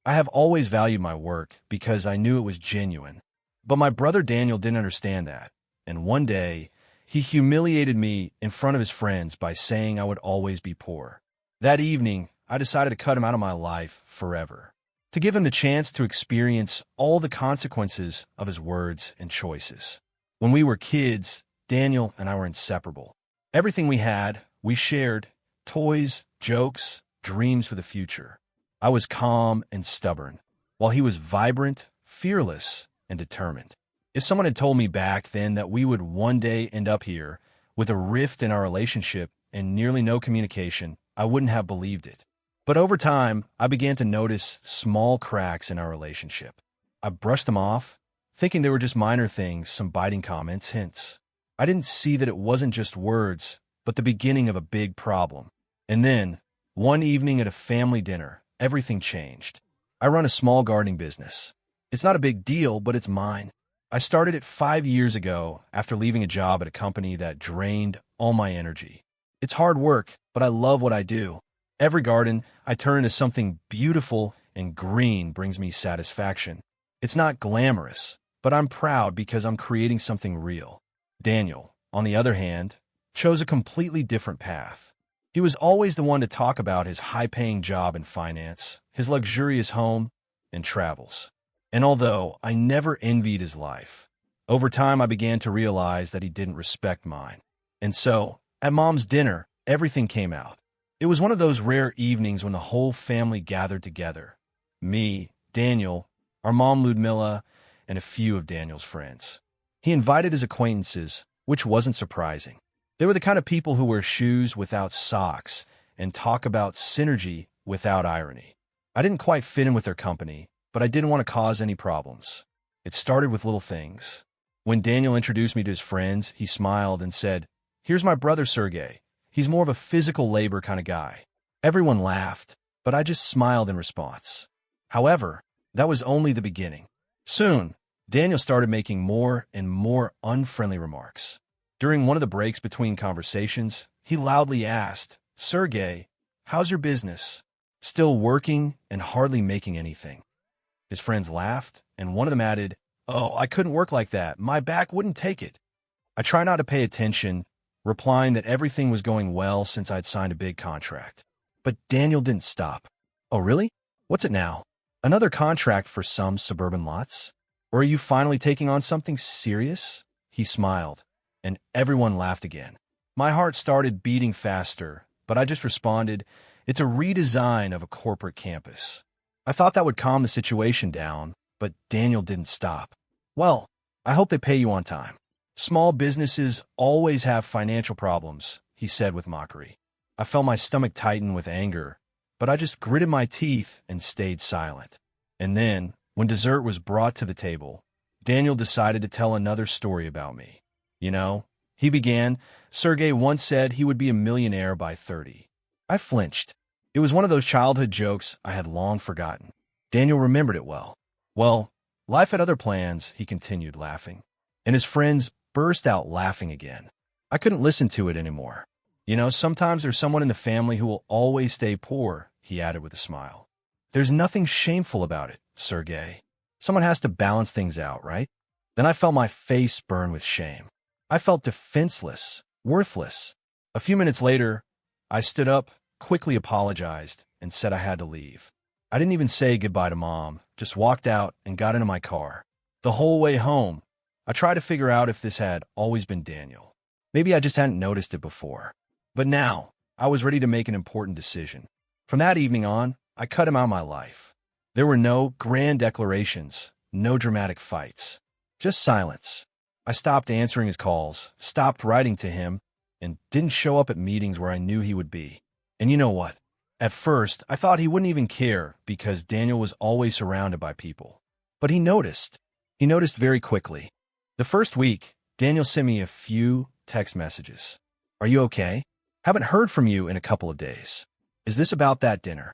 I have always valued my work because I knew it was genuine. But my brother Daniel didn't understand that, and one day, he humiliated me in front of his friends by saying I would always be poor. That evening, I decided to cut him out of my life forever, to give him the chance to experience all the consequences of his words and choices. When we were kids, Daniel and I were inseparable. Everything we had, we shared: toys, jokes, dreams for the future. I was calm and stubborn, while he was vibrant, fearless, and determined. If someone had told me back then that we would one day end up here, with a rift in our relationship and nearly no communication, I wouldn't have believed it. But over time, I began to notice small cracks in our relationship. I brushed them off, thinking they were just minor things, some biting comments, hints. I didn't see that it wasn't just words, but the beginning of a big problem. And then, one evening at a family dinner, everything changed. I run a small gardening business. It's not a big deal, but it's mine. I started it 5 years ago after leaving a job at a company that drained all my energy. It's hard work, but I love what I do. Every garden I turn into something beautiful and green brings me satisfaction. It's not glamorous, but I'm proud because I'm creating something real. Daniel, on the other hand, chose a completely different path. He was always the one to talk about his high-paying job in finance, his luxurious home, and travels. And although I never envied his life, over time I began to realize that he didn't respect mine. And so, at Mom's dinner, everything came out. It was one of those rare evenings when the whole family gathered together. Me, Daniel, our mom Ludmilla, and a few of Daniel's friends. He invited his acquaintances, which wasn't surprising. They were the kind of people who wear shoes without socks and talk about synergy without irony. I didn't quite fit in with their company, but I didn't want to cause any problems. It started with little things. When Daniel introduced me to his friends, he smiled and said, "Here's my brother Sergey. He's more of a physical labor kind of guy." Everyone laughed, but I just smiled in response. However, that was only the beginning. Soon, Daniel started making more and more unfriendly remarks. During one of the breaks between conversations, he loudly asked, "Sergey, how's your business?" "Still working and hardly making anything." His friends laughed, and one of them added, "Oh, I couldn't work like that. My back wouldn't take it." I tried not to pay attention, replying that everything was going well since I'd signed a big contract. But Daniel didn't stop. "Oh, really? What's it now? Another contract for some suburban lots? Or are you finally taking on something serious?" He smiled, and everyone laughed again. My heart started beating faster, but I just responded, "It's a redesign of a corporate campus." I thought that would calm the situation down, but Daniel didn't stop. "Well, I hope they pay you on time. Small businesses always have financial problems," he said with mockery. I felt my stomach tighten with anger, but I just gritted my teeth and stayed silent. And then, when dessert was brought to the table, Daniel decided to tell another story about me. "You know," he began, "Sergey once said he would be a millionaire by 30. I flinched. It was one of those childhood jokes I had long forgotten. Daniel remembered it well. "Well, life had other plans," he continued, laughing. And his friends burst out laughing again. I couldn't listen to it anymore. "You know, sometimes there's someone in the family who will always stay poor," he added with a smile. "There's nothing shameful about it, Sergey. Someone has to balance things out, right?" Then I felt my face burn with shame. I felt defenseless, worthless. A few minutes later, I stood up, quickly apologized, and said I had to leave. I didn't even say goodbye to Mom, just walked out and got into my car. The whole way home, I tried to figure out if this had always been Daniel. Maybe I just hadn't noticed it before. But now, I was ready to make an important decision. From that evening on, I cut him out of my life. There were no grand declarations, no dramatic fights, just silence. I stopped answering his calls, stopped writing to him, and didn't show up at meetings where I knew he would be. And you know what? At first, I thought he wouldn't even care because Daniel was always surrounded by people. But he noticed. He noticed very quickly. The first week, Daniel sent me a few text messages. "Are you okay? Haven't heard from you in a couple of days. Is this about that dinner?"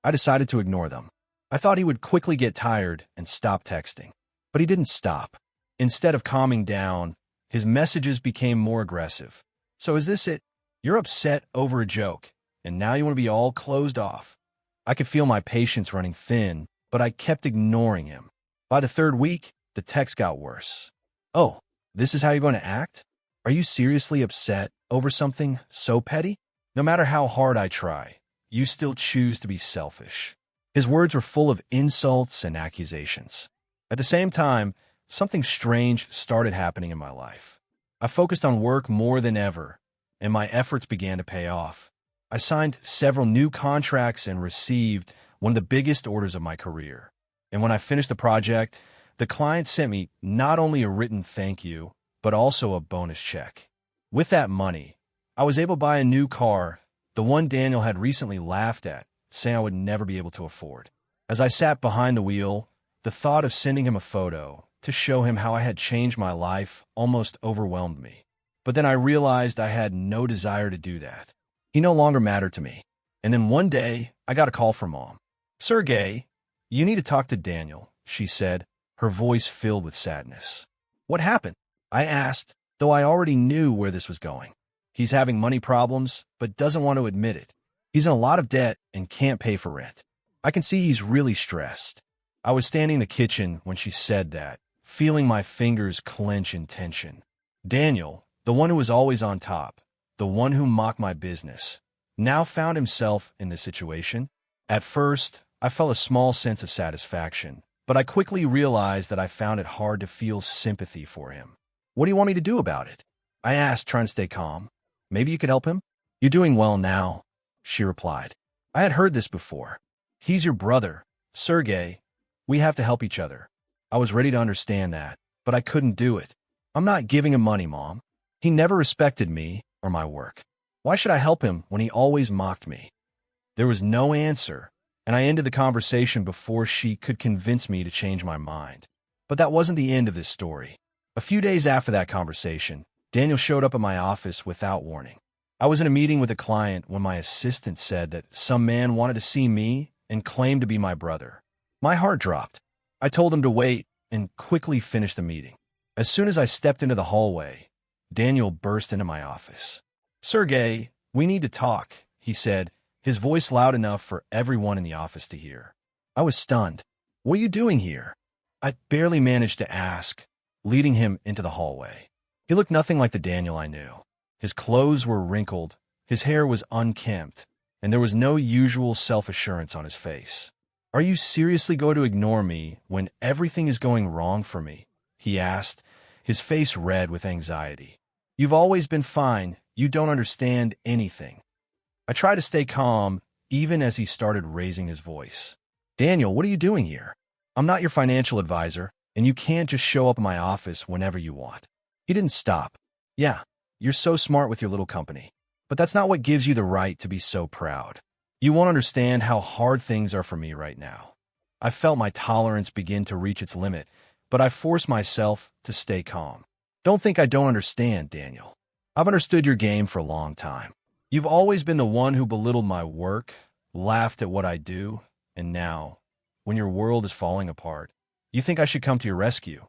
I decided to ignore them. I thought he would quickly get tired and stop texting. But he didn't stop. Instead of calming down, his messages became more aggressive. "So is this it? You're upset over a joke, and now you want to be all closed off." I could feel my patience running thin, but I kept ignoring him. By the third week, the text got worse. "Oh, this is how you're going to act? Are you seriously upset over something so petty? No matter how hard I try, you still choose to be selfish." His words were full of insults and accusations. At the same time, something strange started happening in my life. I focused on work more than ever, and my efforts began to pay off. I signed several new contracts and received one of the biggest orders of my career. And when I finished the project, the client sent me not only a written thank you, but also a bonus check. With that money, I was able to buy a new car, the one Daniel had recently laughed at, saying I would never be able to afford. As I sat behind the wheel, the thought of sending him a photo to show him how I had changed my life almost overwhelmed me. But then I realized I had no desire to do that. He no longer mattered to me. And then one day, I got a call from Mom. "Sergey, you need to talk to Daniel," she said, her voice filled with sadness. "What happened?" I asked, though I already knew where this was going. "He's having money problems, but doesn't want to admit it. He's in a lot of debt and can't pay for rent. I can see he's really stressed." I was standing in the kitchen when she said that, feeling my fingers clench in tension. Daniel, the one who was always on top, the one who mocked my business, now found himself in this situation. At first, I felt a small sense of satisfaction, but I quickly realized that I found it hard to feel sympathy for him. "What do you want me to do about it?" I asked, trying to stay calm. "Maybe you could help him?" "You're doing well now," she replied. I had heard this before. "He's your brother, Sergey. We have to help each other." I was ready to understand that, but I couldn't do it. "I'm not giving him money, Mom. He never respected me or my work. Why should I help him when he always mocked me?" There was no answer, and I ended the conversation before she could convince me to change my mind. But that wasn't the end of this story. A few days after that conversation, Daniel showed up at my office without warning. I was in a meeting with a client when my assistant said that some man wanted to see me and claimed to be my brother. My heart dropped. I told him to wait and quickly finished the meeting. As soon as I stepped into the hallway, Daniel burst into my office. "Sergey, we need to talk," he said, his voice loud enough for everyone in the office to hear. I was stunned. "What are you doing here?" I barely managed to ask, leading him into the hallway. He looked nothing like the Daniel I knew. His clothes were wrinkled, his hair was unkempt, and there was no usual self-assurance on his face. "Are you seriously going to ignore me when everything is going wrong for me?" he asked, his face red with anxiety. "You've always been fine. You don't understand anything." I tried to stay calm, even as he started raising his voice. "Daniel, what are you doing here? I'm not your financial advisor, and you can't just show up in my office whenever you want." He didn't stop. "Yeah, you're so smart with your little company, but that's not what gives you the right to be so proud. You won't understand how hard things are for me right now." I felt my tolerance begin to reach its limit, but I forced myself to stay calm. "Don't think I don't understand, Daniel. I've understood your game for a long time. You've always been the one who belittled my work, laughed at what I do, and now, when your world is falling apart, you think I should come to your rescue."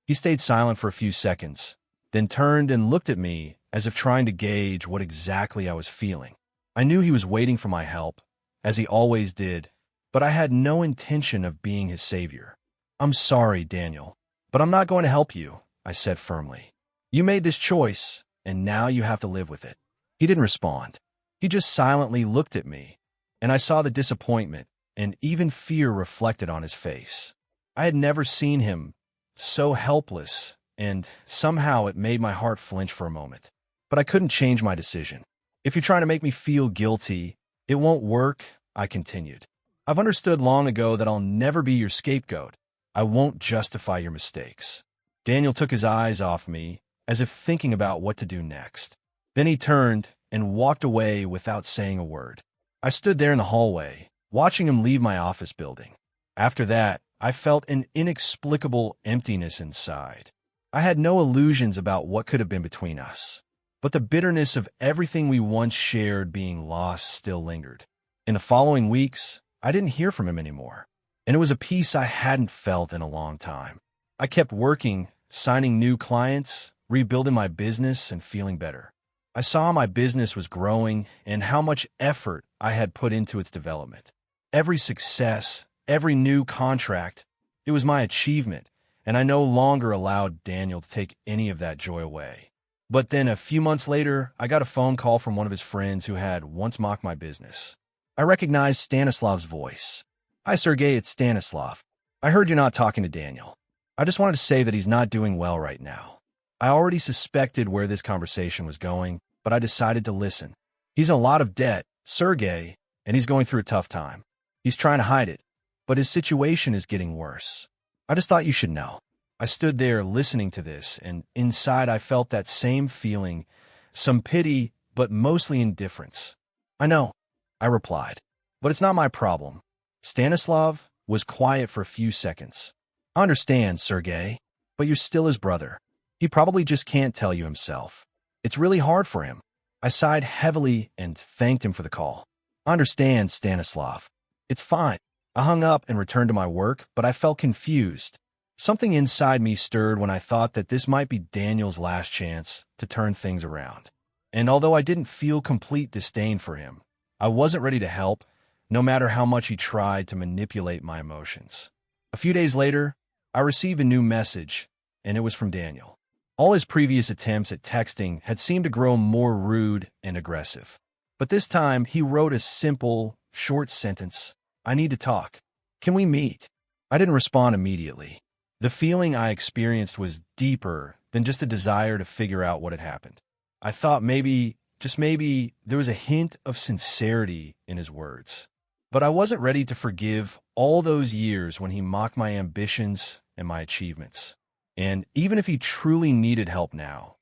He stayed silent for a few seconds, then turned and looked at me as if trying to gauge what exactly I was feeling. I knew he was waiting for my help, as he always did, but I had no intention of being his savior. "I'm sorry, Daniel, but I'm not going to help you," I said firmly. "You made this choice, and now you have to live with it." He didn't respond. He just silently looked at me, and I saw the disappointment and even fear reflected on his face. I had never seen him so helpless, and somehow it made my heart flinch for a moment. But I couldn't change my decision. "If you're trying to make me feel guilty, it won't work," I continued. "I've understood long ago that I'll never be your scapegoat. I won't justify your mistakes." Daniel took his eyes off me, as if thinking about what to do next. Then he turned and walked away without saying a word. I stood there in the hallway, watching him leave my office building. After that, I felt an inexplicable emptiness inside. I had no illusions about what could have been between us, but the bitterness of everything we once shared being lost still lingered. In the following weeks, I didn't hear from him anymore, and it was a peace I hadn't felt in a long time. I kept working, signing new clients, rebuilding my business, and feeling better. I saw my business was growing and how much effort I had put into its development. Every success, every new contract. It was my achievement, and I no longer allowed Daniel to take any of that joy away. But then a few months later, I got a phone call from one of his friends who had once mocked my business. I recognized Stanislav's voice. "Hi, Sergey, it's Stanislav. I heard you're not talking to Daniel. I just wanted to say that he's not doing well right now." I already suspected where this conversation was going, but I decided to listen. "He's in a lot of debt, Sergey, and he's going through a tough time. He's trying to hide it, but his situation is getting worse. I just thought you should know." I stood there listening to this, and inside I felt that same feeling, some pity, but mostly indifference. "I know," I replied, "but it's not my problem." Stanislav was quiet for a few seconds. "I understand, Sergey, but you're still his brother. He probably just can't tell you himself. It's really hard for him." I sighed heavily and thanked him for the call. "I understand, Stanislav. It's fine." I hung up and returned to my work, but I felt confused. Something inside me stirred when I thought that this might be Daniel's last chance to turn things around. And although I didn't feel complete disdain for him, I wasn't ready to help, no matter how much he tried to manipulate my emotions. A few days later, I received a new message, and it was from Daniel. All his previous attempts at texting had seemed to grow more rude and aggressive. But this time, he wrote a simple, short sentence: "I need to talk. Can we meet?" I didn't respond immediately. The feeling I experienced was deeper than just a desire to figure out what had happened. I thought maybe, just maybe, there was a hint of sincerity in his words. But I wasn't ready to forgive all those years when he mocked my ambitions and my achievements. And even if he truly needed help now,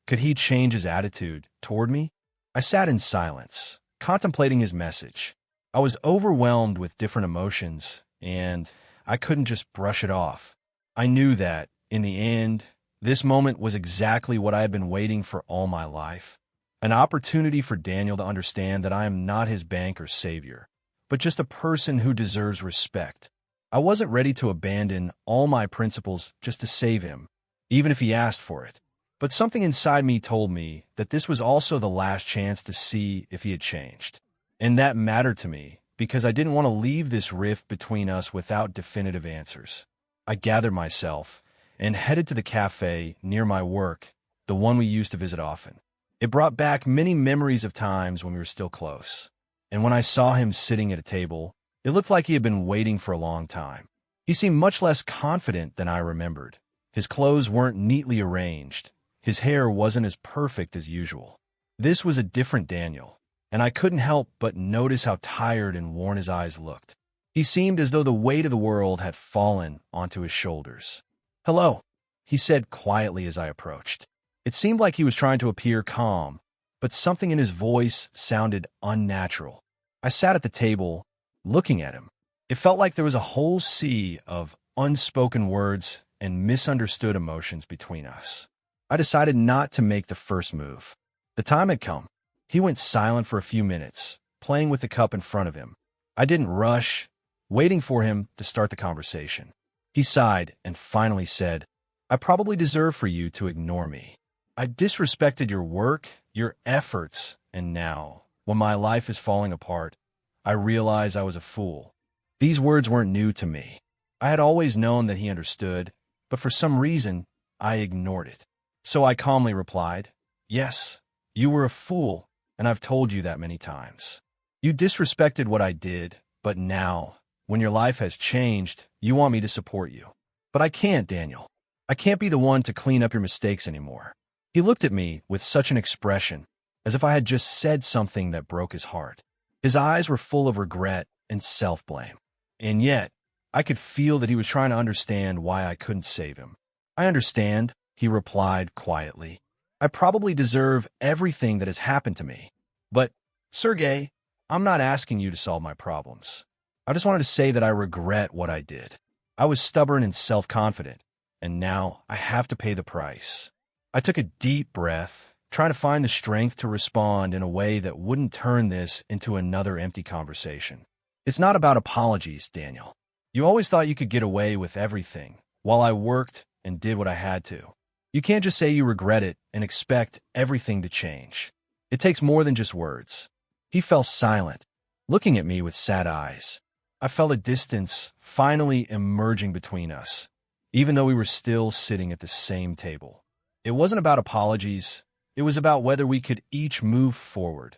could he change his attitude toward me? I sat in silence, contemplating his message. I was overwhelmed with different emotions, and I couldn't just brush it off. I knew that, in the end, this moment was exactly what I had been waiting for all my life. An opportunity for Daniel to understand that I am not his bank or savior, but just a person who deserves respect. I wasn't ready to abandon all my principles just to save him, even if he asked for it. But something inside me told me that this was also the last chance to see if he had changed. And that mattered to me, because I didn't want to leave this rift between us without definitive answers. I gathered myself and headed to the cafe near my work, the one we used to visit often. It brought back many memories of times when we were still close. And when I saw him sitting at a table, it looked like he had been waiting for a long time. He seemed much less confident than I remembered. His clothes weren't neatly arranged. His hair wasn't as perfect as usual. This was a different Daniel, and I couldn't help but notice how tired and worn his eyes looked. He seemed as though the weight of the world had fallen onto his shoulders. "Hello," he said quietly as I approached. It seemed like he was trying to appear calm, but something in his voice sounded unnatural. I sat at the table, looking at him. It felt like there was a whole sea of unspoken words and misunderstood emotions between us. I decided not to make the first move. The time had come. He went silent for a few minutes, playing with the cup in front of him. I didn't rush, waiting for him to start the conversation. He sighed and finally said, "I probably deserve for you to ignore me. I disrespected your work, your efforts, and now, when my life is falling apart, I realize I was a fool." These words weren't new to me. I had always known that he understood, but for some reason, I ignored it. So I calmly replied, "Yes, you were a fool, and I've told you that many times. You disrespected what I did, but now, when your life has changed, you want me to support you. But I can't, Daniel. I can't be the one to clean up your mistakes anymore." He looked at me with such an expression, as if I had just said something that broke his heart. His eyes were full of regret and self-blame. And yet, I could feel that he was trying to understand why I couldn't save him. "I understand," he replied quietly. "I probably deserve everything that has happened to me. But, Sergey, I'm not asking you to solve my problems. I just wanted to say that I regret what I did. I was stubborn and self-confident, and now I have to pay the price." I took a deep breath, trying to find the strength to respond in a way that wouldn't turn this into another empty conversation. "It's not about apologies, Daniel. You always thought you could get away with everything, while I worked and did what I had to. You can't just say you regret it and expect everything to change. It takes more than just words." He fell silent, looking at me with sad eyes. I felt a distance finally emerging between us, even though we were still sitting at the same table. It wasn't about apologies. It was about whether we could each move forward,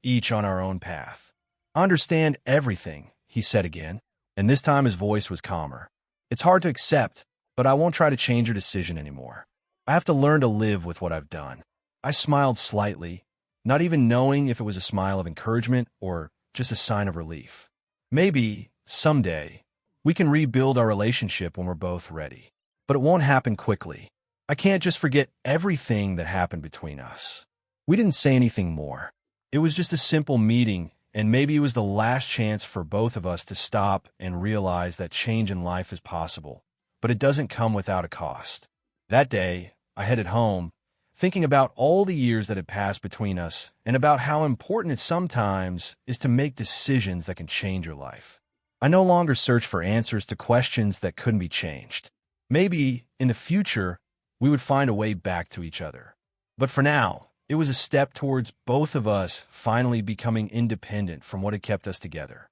each on our own path. "I understand everything," he said again, and this time his voice was calmer. "It's hard to accept, but I won't try to change your decision anymore. I have to learn to live with what I've done." I smiled slightly, not even knowing if it was a smile of encouragement or just a sign of relief. Maybe, someday, we can rebuild our relationship when we're both ready. But it won't happen quickly. I can't just forget everything that happened between us. We didn't say anything more. It was just a simple meeting, and maybe it was the last chance for both of us to stop and realize that change in life is possible, but it doesn't come without a cost. That day, I headed home, thinking about all the years that had passed between us and about how important it sometimes is to make decisions that can change your life. I no longer search for answers to questions that couldn't be changed. Maybe, in the future, we would find a way back to each other. But for now, it was a step towards both of us finally becoming independent from what had kept us together.